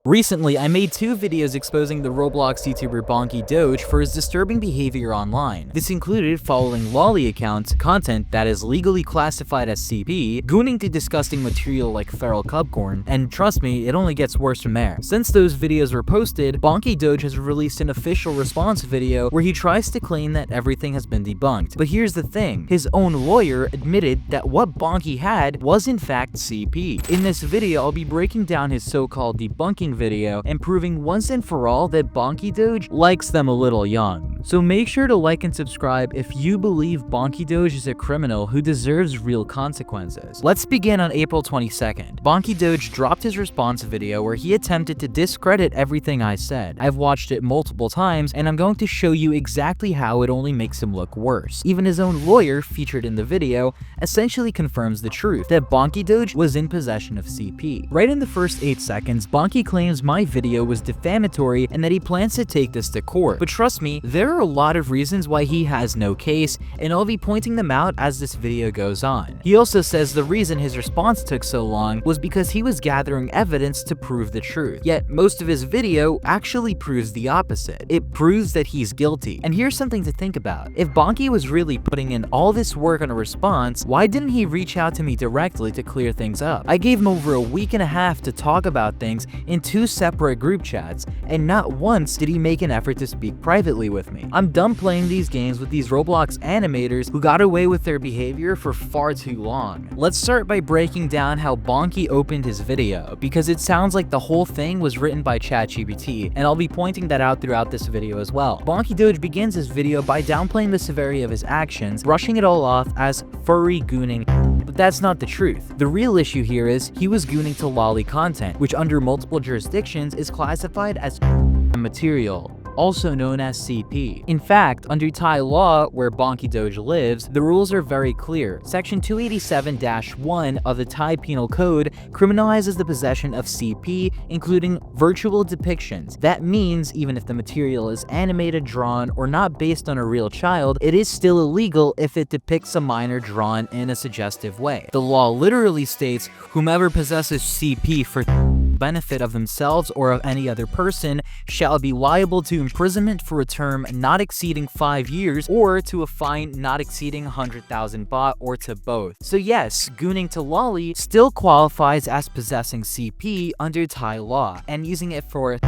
Recently, I made 2 videos exposing the Roblox YouTuber BonkieDoge for his disturbing behavior online. This included following lolly accounts, content that is legally classified as CP, gooning to disgusting material like feral cubcorn, and trust me, it only gets worse from there. Since those videos were posted, BonkieDoge has released an official response video where he tries to claim that everything has been debunked. But here's the thing, his own lawyer admitted that what Bonkie had was in fact CP. In this video, I'll be breaking down his so-called debunking video and proving once and for all that BonkieDoge likes them a little young. So make sure to like and subscribe if you believe BonkieDoge is a criminal who deserves real consequences. Let's begin on April 22nd. BonkieDoge dropped his response video where he attempted to discredit everything I said. I've watched it multiple times and I'm going to show you exactly how it only makes him look worse. Even his own lawyer, featured in the video, essentially confirms the truth, that BonkieDoge was in possession of CP. Right in the first 8 seconds, Bonkie claims my video was defamatory and that he plans to take this to court. But trust me, there are a lot of reasons why he has no case, and I'll be pointing them out as this video goes on. He also says the reason his response took so long was because he was gathering evidence to prove the truth. Yet most of his video actually proves the opposite. It proves that he's guilty. And here's something to think about. If Bonkie was really putting in all this work on a response, why didn't he reach out to me directly to clear things up? I gave him over a week and a half to talk about things in 2 separate group chats, and not once did he make an effort to speak privately with me. I'm done playing these games with these Roblox animators who got away with their behavior for far too long. Let's start by breaking down how Bonkie opened his video, because it sounds like the whole thing was written by ChatGPT, and I'll be pointing that out throughout this video as well. BonkieDoge begins his video by downplaying the severity of his actions, brushing it all off as furry gooning. But that's not the truth. The real issue here is he was gooning to lolly content, which under multiple jurisdictions is classified as material, also known as CP. In fact, under Thai law, where BonkieDoge lives, the rules are very clear. Section 287-1 of the Thai Penal Code criminalizes the possession of CP, including virtual depictions. That means even if the material is animated, drawn, or not based on a real child, it is still illegal if it depicts a minor drawn in a suggestive way. The law literally states, whomever possesses CP for benefit of themselves or of any other person shall be liable to imprisonment for a term not exceeding 5 years or to a fine not exceeding 100,000 baht or to both. So yes, gooning to lolly still qualifies as possessing CP under Thai law, and using it for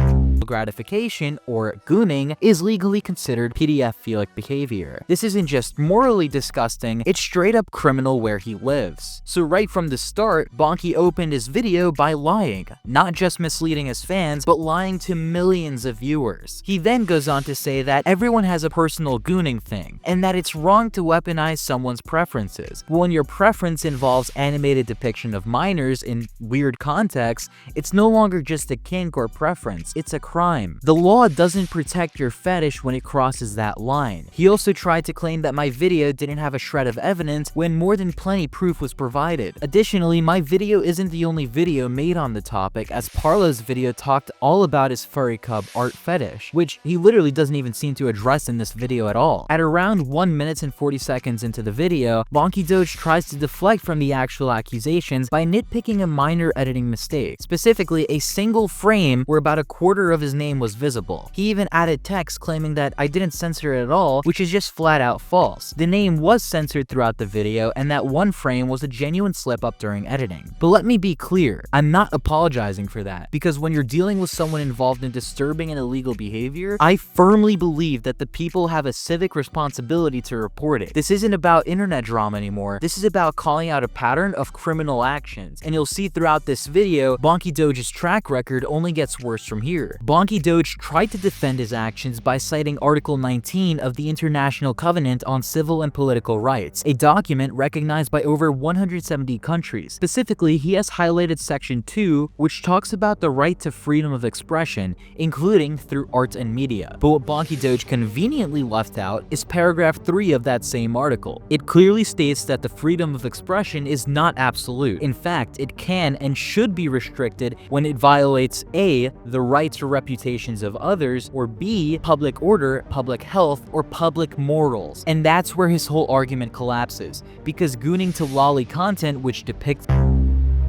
gratification or gooning is legally considered pedophilic behavior. This isn't just morally disgusting, it's straight up criminal where he lives. So right from the start, Bonkie opened his video by lying, not just misleading his fans, but lying to millions of viewers. He then goes on to say that everyone has a personal gooning thing, and that it's wrong to weaponize someone's preferences. But when your preference involves animated depiction of minors in weird contexts, it's no longer just a kink or preference, it's a crime. The law doesn't protect your fetish when it crosses that line. He also tried to claim that my video didn't have a shred of evidence when more than plenty proof was provided. Additionally, my video isn't the only video made on the topic, as Parlo's video talked all about his furry cub art fetish, which he literally doesn't even seem to address in this video at all. At around 1 minute and 40 seconds into the video, BonkieDoge tries to deflect from the actual accusations by nitpicking a minor editing mistake, specifically a single frame where about a quarter of his name was visible. He even added text claiming that I didn't censor it at all, which is just flat out false. The name was censored throughout the video, and that one frame was a genuine slip up during editing. But let me be clear, I'm not apologizing for that, because when you're dealing with someone involved in disturbing and illegal behavior, I firmly believe that the people have a civic responsibility to report it. This isn't about internet drama anymore, this is about calling out a pattern of criminal actions, and you'll see throughout this video, BonkieDoge's track record only gets worse from here. BonkieDoge tried to defend his actions by citing Article 19 of the International Covenant on Civil and Political Rights, a document recognized by over 170 countries. Specifically, he has highlighted Section 2, which talks about the right to freedom of expression, including through art and media. But what BonkieDoge conveniently left out is paragraph 3 of that same article. It clearly states that the freedom of expression is not absolute. In fact, it can and should be restricted when it violates A, the rights or reputations of others, or B, public order, public health, or public morals. And that's where his whole argument collapses, because gooning to lolly content which depicts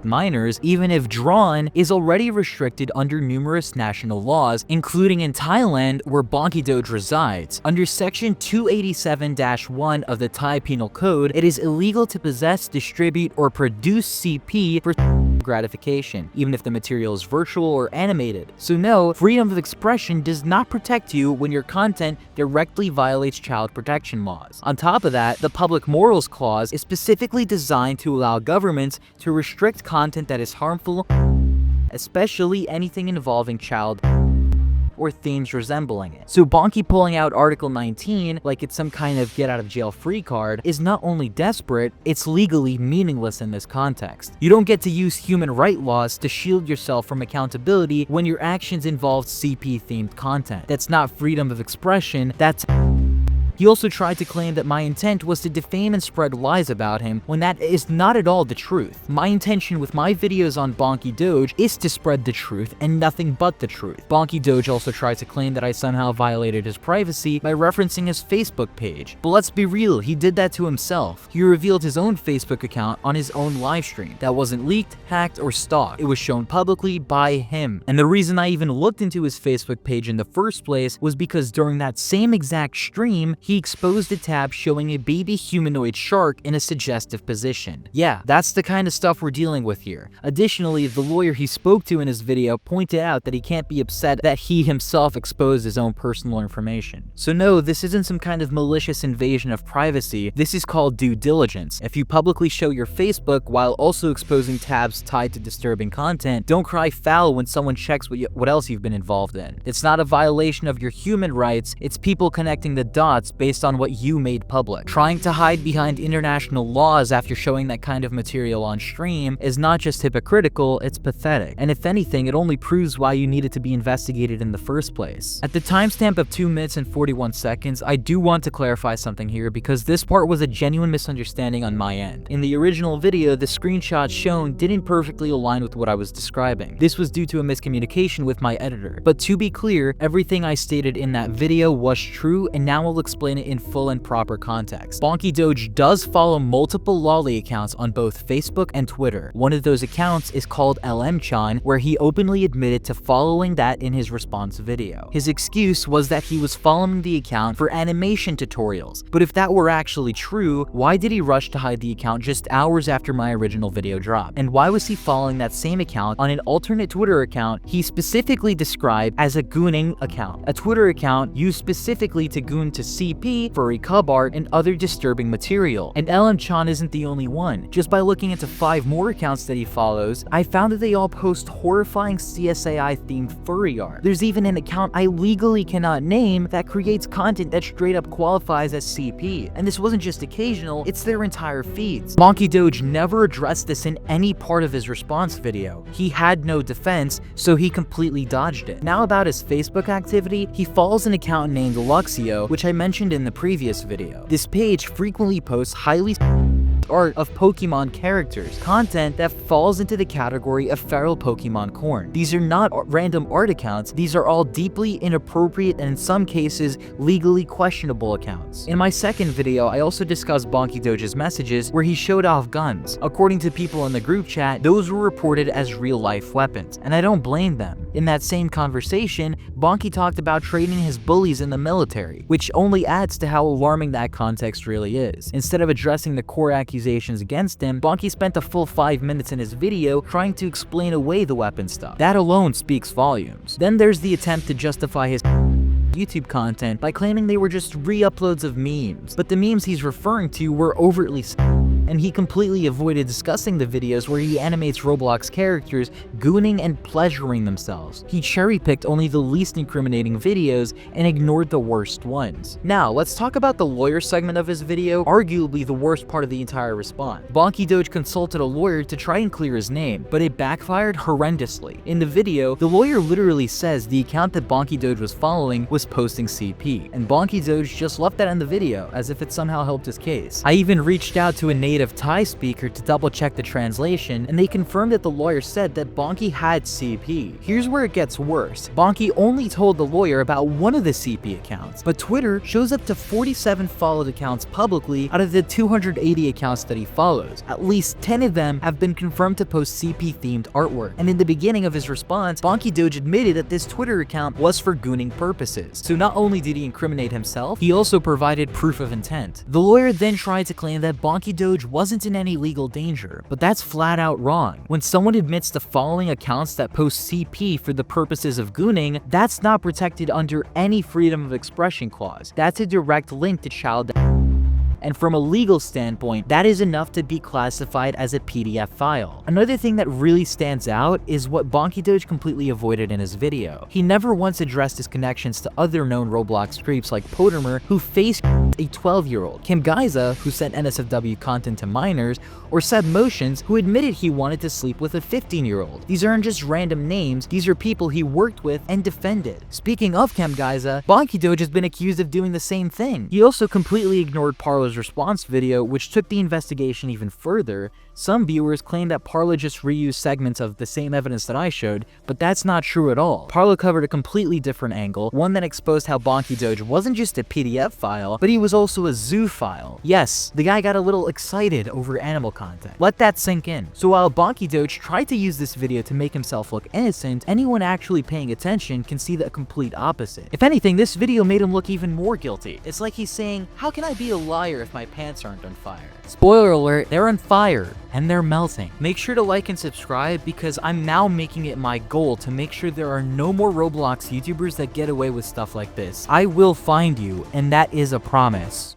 minors, even if drawn, is already restricted under numerous national laws, including in Thailand, where BonkieDoge resides. Under Section 287-1 of the Thai Penal Code, it is illegal to possess, distribute, or produce CP for gratification, even if the material is virtual or animated. So no, freedom of expression does not protect you when your content directly violates child protection laws. On top of that, the Public Morals Clause is specifically designed to allow governments to restrict content that is harmful, especially anything involving child or themes resembling it. So Bonkie pulling out Article 19 like it's some kind of get-out-of-jail-free card is not only desperate, it's legally meaningless in this context. You don't get to use human rights laws to shield yourself from accountability when your actions involve CP-themed content. That's not freedom of expression, that's... He also tried to claim that my intent was to defame and spread lies about him, when that is not at all the truth. My intention with my videos on BonkieDoge is to spread the truth and nothing but the truth. BonkieDoge also tried to claim that I somehow violated his privacy by referencing his Facebook page. But let's be real, he did that to himself. He revealed his own Facebook account on his own livestream. That wasn't leaked, hacked, or stalked. It was shown publicly by him. And the reason I even looked into his Facebook page in the first place was because during that same exact stream, he exposed a tab showing a baby humanoid shark in a suggestive position. Yeah, that's the kind of stuff we're dealing with here. Additionally, the lawyer he spoke to in his video pointed out that he can't be upset that he himself exposed his own personal information. So no, this isn't some kind of malicious invasion of privacy, this is called due diligence. If you publicly show your Facebook while also exposing tabs tied to disturbing content, don't cry foul when someone checks what else you've been involved in. It's not a violation of your human rights, it's people connecting the dots based on what you made public. Trying to hide behind international laws after showing that kind of material on stream is not just hypocritical, it's pathetic. And if anything, it only proves why you needed to be investigated in the first place. At the timestamp of 2 minutes and 41 seconds, I do want to clarify something here because this part was a genuine misunderstanding on my end. In the original video, the screenshots shown didn't perfectly align with what I was describing. This was due to a miscommunication with my editor. But to be clear, everything I stated in that video was true, and now I'll explain it in full and proper context. BonkieDoge does follow multiple lolly accounts on both Facebook and Twitter. One of those accounts is called LMChan, where he openly admitted to following that in his response video. His excuse was that he was following the account for animation tutorials, but if that were actually true, why did he rush to hide the account just hours after my original video dropped? And why was he following that same account on an alternate Twitter account he specifically described as a gooning account, a Twitter account used specifically to goon to CP, furry cub art, and other disturbing material? And LMChan isn't the only one. Just by looking into 5 more accounts that he follows, I found that they all post horrifying CSAI-themed furry art. There's even an account I legally cannot name that creates content that straight up qualifies as CP. And this wasn't just occasional, it's their entire feeds. BonkieDoge never addressed this in any part of his response video. He had no defense, so he completely dodged it. Now about his Facebook activity, he follows an account named Luxio, which I mentioned in the previous video. This page frequently posts highly art of Pokemon characters, content that falls into the category of feral Pokemon corn. These are not random art accounts, these are all deeply inappropriate and in some cases legally questionable accounts. In my second video, I also discussed BonkieDoge's messages where he showed off guns. According to people in the group chat, those were reported as real-life weapons, and I don't blame them. In that same conversation, Bonkie talked about training his bullies in the military, which only adds to how alarming that context really is. Instead of addressing the core accusations against him, Bonkie spent a full 5 minutes in his video trying to explain away the weapon stuff. That alone speaks volumes. Then there's the attempt to justify his YouTube content by claiming they were just re-uploads of memes, but the memes he's referring to were overtly and he completely avoided discussing the videos where he animates Roblox characters gooning and pleasuring themselves. He cherry-picked only the least incriminating videos and ignored the worst ones. Now, let's talk about the lawyer segment of his video, arguably the worst part of the entire response. BonkieDoge consulted a lawyer to try and clear his name, but it backfired horrendously. In the video, the lawyer literally says the account that BonkieDoge was following was posting CP, and BonkieDoge just left that in the video as if it somehow helped his case. I even reached out to a native native Thai speaker to double check the translation, and they confirmed that the lawyer said that Bonkie had CP. Here's where it gets worse. Bonkie only told the lawyer about one of the CP accounts, but Twitter shows up to 47 followed accounts publicly out of the 280 accounts that he follows. At least 10 of them have been confirmed to post CP-themed artwork, and in the beginning of his response, BonkieDoge admitted that this Twitter account was for gooning purposes. So not only did he incriminate himself, he also provided proof of intent. The lawyer then tried to claim that BonkieDoge wasn't in any legal danger, but that's flat out wrong. When someone admits to following accounts that post CP for the purposes of gooning, that's not protected under any freedom of expression clause. That's a direct link to child. And from a legal standpoint, that is enough to be classified as a PDF file. Another thing that really stands out is what BonkieDoge completely avoided in his video. He never once addressed his connections to other known Roblox creeps like Potemer, who faced a 12-year-old, kamguyza, who sent NSFW content to minors, or Seb Motions, who admitted he wanted to sleep with a 15-year-old. These aren't just random names, these are people he worked with and defended. Speaking of kamguyza, BonkieDoge has been accused of doing the same thing. He also completely ignored Parler's response video, which took the investigation even further. Some viewers claim that Parler just reused segments of the same evidence that I showed, but that's not true at all. Parler covered a completely different angle, one that exposed how BonkieDoge wasn't just a PDF file, but he was also a zoo file. Yes, the guy got a little excited over animal content. Let that sink in. So while BonkieDoge tried to use this video to make himself look innocent, anyone actually paying attention can see the complete opposite. If anything, this video made him look even more guilty. It's like he's saying, how can I be a liar if my pants aren't on fire? Spoiler alert, they're on fire, and they're melting. Make sure to like and subscribe, because I'm now making it my goal to make sure there are no more Roblox YouTubers that get away with stuff like this. I will find you, and that is a promise.